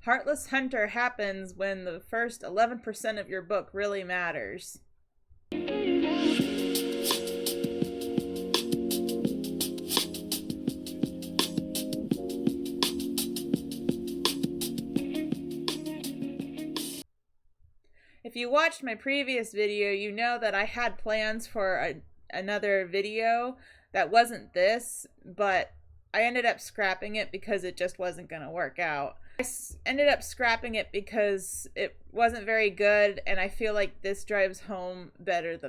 Heartless Hunter happens when the first 11% of your book really matters. If you watched my previous video, you know that I had plans for another video that wasn't this, but I ended up scrapping it because it just wasn't going to work out. I ended up scrapping it because it wasn't very good, and I feel like this drives home better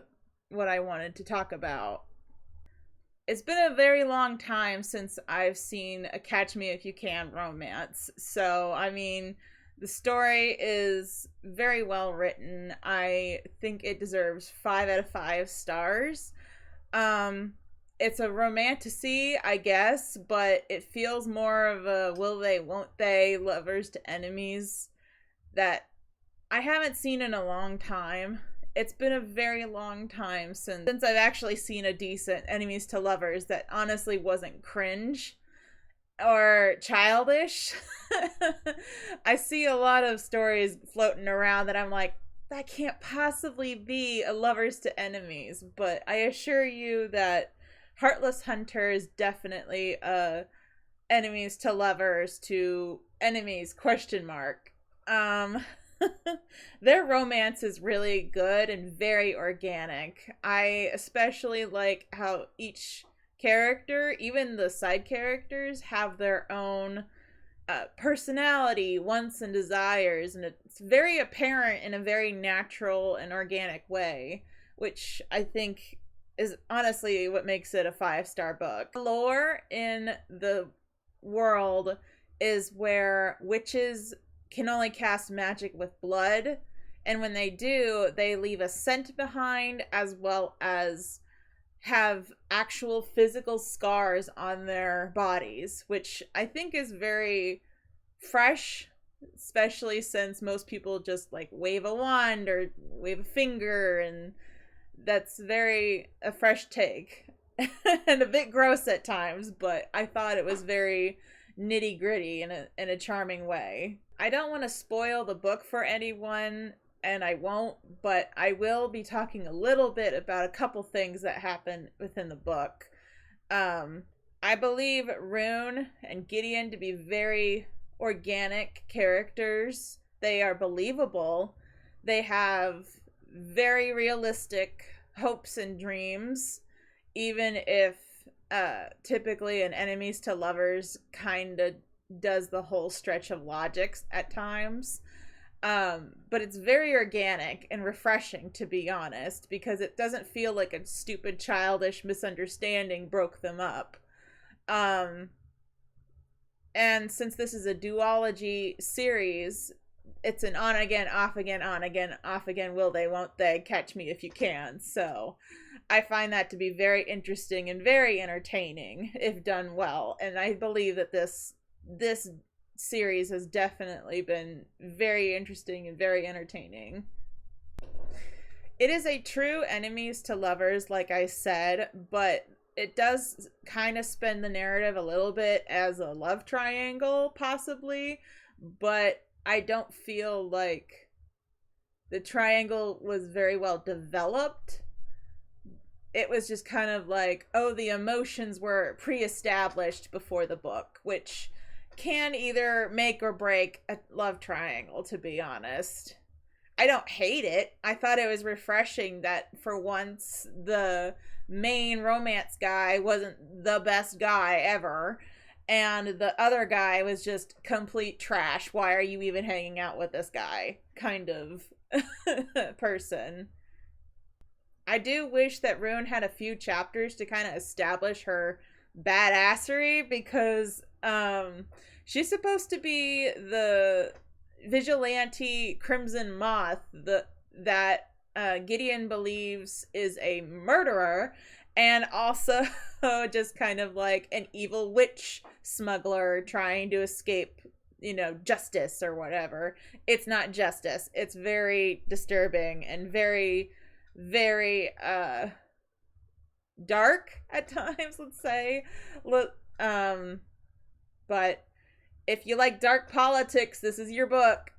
what I wanted to talk about. It's been a very long time since I've seen a Catch Me If You Can romance, so I mean, the story is very well written. I think it deserves 5 out of 5 stars. It's a romantasy, I guess, but it feels more of a will they, won't they, lovers to enemies that I haven't seen in a long time. It's been a very long time since I've actually seen a decent enemies to lovers that honestly wasn't cringe or childish. I see a lot of stories floating around that I'm like, that can't possibly be a lovers to enemies, but I assure you that Heartless Hunter is definitely enemies to lovers to enemies ? Their romance is really good and very organic. I especially like how each character, even the side characters, have their own personality, wants, and desires, and it's very apparent in a very natural and organic way, which I think is honestly what makes it a 5-star book. The lore in the world is where witches can only cast magic with blood, and when they do, they leave a scent behind, as well as have actual physical scars on their bodies, which I think is very fresh, especially since most people just like wave a wand or wave a finger, and that's very a fresh take and a bit gross at times, but I thought it was very nitty gritty in a charming way. I don't want to spoil the book for anyone, and I won't, but I will be talking a little bit about a couple things that happen within the book. I believe Rune and Gideon to be very organic characters. They are believable. They have very realistic hopes and dreams, even if typically an enemies to lovers kind of does the whole stretch of logic at times. But it's very organic and refreshing, to be honest, because it doesn't feel like a stupid childish misunderstanding broke them up. And since this is a duology series, it's an on again, off again, on again, off again, will they, won't they, catch me if you can. So I find that to be very interesting and very entertaining if done well. And I believe that this series has definitely been very interesting and very entertaining. It is a true enemies to lovers, like I said, but it does kind of spin the narrative a little bit as a love triangle, possibly, but I don't feel like the triangle was very well developed. It was just kind of like, oh, the emotions were pre-established before the book, which can either make or break a love triangle, to be honest. I don't hate it. I thought it was refreshing that for once the main romance guy wasn't the best guy ever, and the other guy was just complete trash. Why are you even hanging out with this guy kind of person? I do wish that Rune had a few chapters to kind of establish her badassery, because she's supposed to be the vigilante Crimson Moth that Gideon believes is a murderer, and also just kind of like an evil witch smuggler trying to escape, justice or whatever. It's not justice. It's very disturbing and very, very dark at times, let's say. But if you like dark politics, this is your book.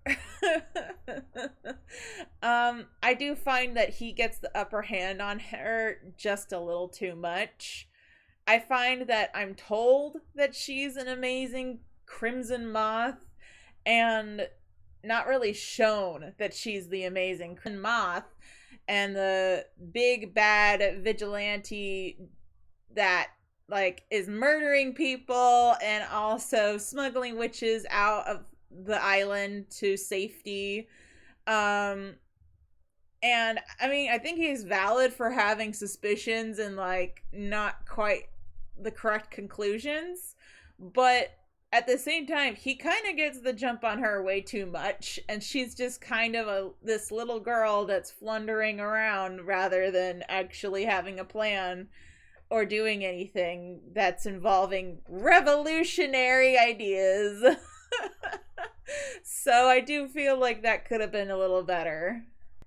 I do find that he gets the upper hand on her just a little too much. I find that I'm told that she's an amazing crimson moth and not really shown that she's the amazing crimson moth and the big bad vigilante that like is murdering people and also smuggling witches out of the island to safety. And I mean, I think he's valid for having suspicions and like not quite the correct conclusions, but at the same time he kind of gets the jump on her way too much, and she's just kind of this little girl that's flundering around rather than actually having a plan or doing anything that's involving revolutionary ideas. So I do feel like that could have been a little better.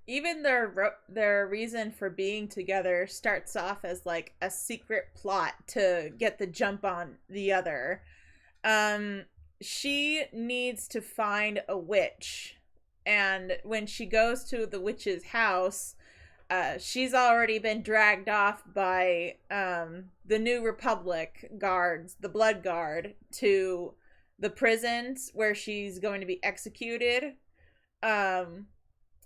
Even their reason for being together starts off as like a secret plot to get the jump on the other. She needs to find a witch, and when she goes to the witch's house, she's already been dragged off by the New Republic guards, the Blood Guard, to the prisons where she's going to be executed.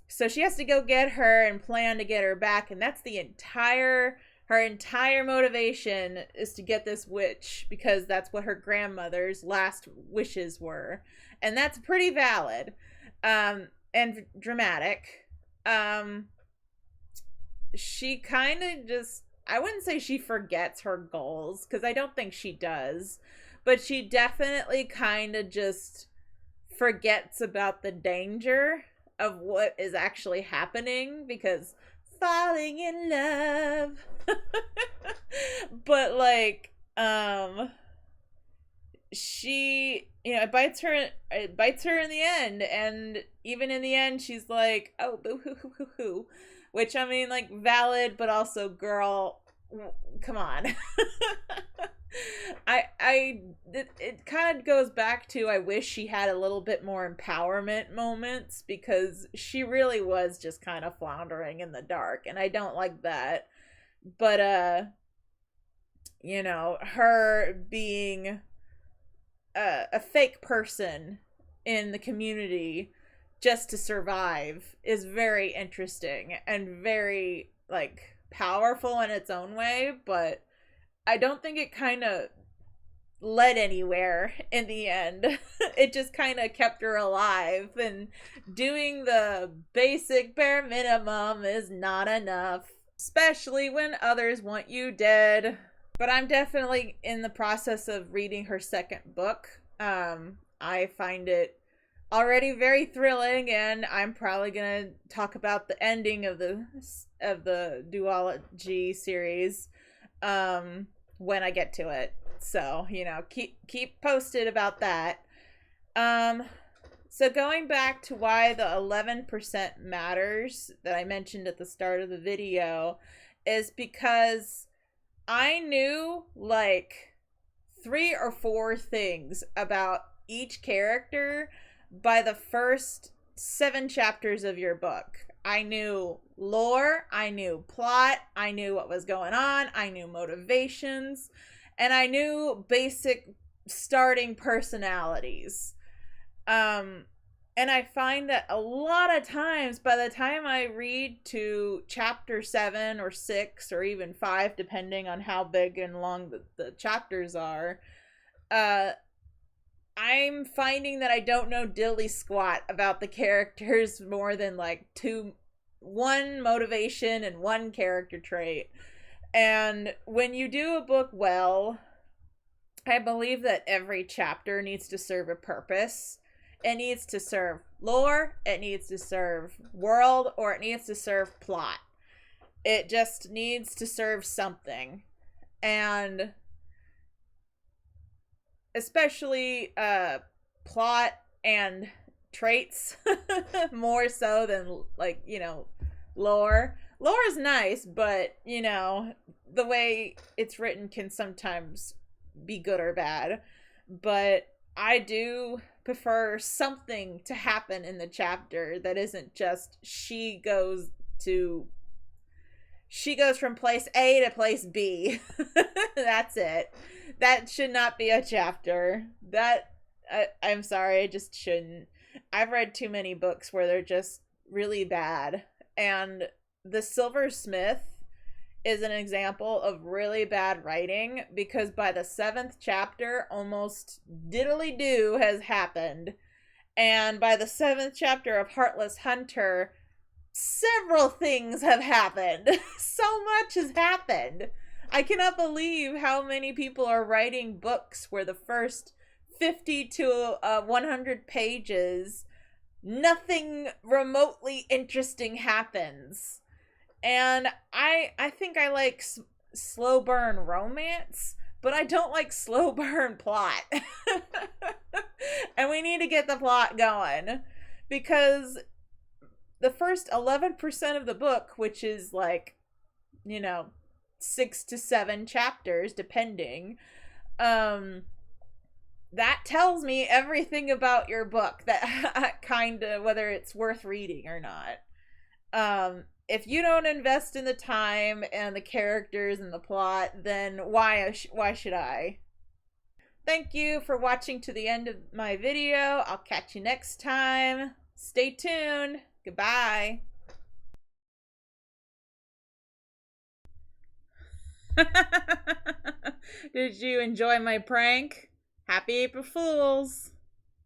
So she has to go get her and plan to get her back, and that's her entire motivation is to get this witch, because that's what her grandmother's last wishes were. And that's pretty valid and dramatic. She kind of just, I wouldn't say she forgets her goals, because I don't think she does, but she definitely kind of just forgets about the danger of what is actually happening, because falling in love. But like she, you know, it bites her in the end, and even in the end she's like, oh, boo hoo hoo hoo hoo, which, I mean, like, valid, but also, girl, come on. It kind of goes back to, I wish she had a little bit more empowerment moments, because she really was just kind of floundering in the dark, and I don't like that. But, you know, her being a fake person in the community just to survive is very interesting and very, like, powerful in its own way, but I don't think it kind of led anywhere in the end. It just kind of kept her alive, and doing the basic bare minimum is not enough, especially when others want you dead. But I'm definitely in the process of reading her second book. I find it already very thrilling, and I'm probably gonna talk about the ending of the duology series when I get to it. So, you know, keep posted about that. So going back to why the 11% matters that I mentioned at the start of the video is because I knew like 3 or 4 things about each character by the first 7 chapters of your book. I knew lore, I knew plot, I knew what was going on, I knew motivations, and I knew basic starting personalities. And I find that a lot of times, by the time I read to chapter 7 or 6 or even 5, depending on how big and long the chapters are, I'm finding that I don't know dilly squat about the characters more than like 1 motivation and 1 character trait. And when you do a book well, I believe that every chapter needs to serve a purpose. It needs to serve lore, it needs to serve world, or it needs to serve plot. It just needs to serve something. And especially plot and traits more so than, like, you know, lore. Lore is nice, but, you know, the way it's written can sometimes be good or bad. But I do prefer something to happen in the chapter that isn't just she goes from place A to place B. That's it. That should not be a chapter. I'm sorry, I just shouldn't. I've read too many books where they're just really bad. And The Silversmith is an example of really bad writing, because by the 7th chapter, almost diddly-do has happened. And by the 7th chapter of Heartless Hunter, several things have happened. So much has happened. I cannot believe how many people are writing books where the first 50 to 100 pages, nothing remotely interesting happens. And I think I like slow burn romance, but I don't like slow burn plot. And we need to get the plot going, because the first 11% of the book, which is like, 6 to 7 chapters depending, that tells me everything about your book, that kind of whether it's worth reading or not. If you don't invest in the time and the characters and the plot, then why should I? Thank you for watching to the end of my video. I'll catch you next time. Stay tuned. Goodbye. Did you enjoy my prank? Happy April Fools!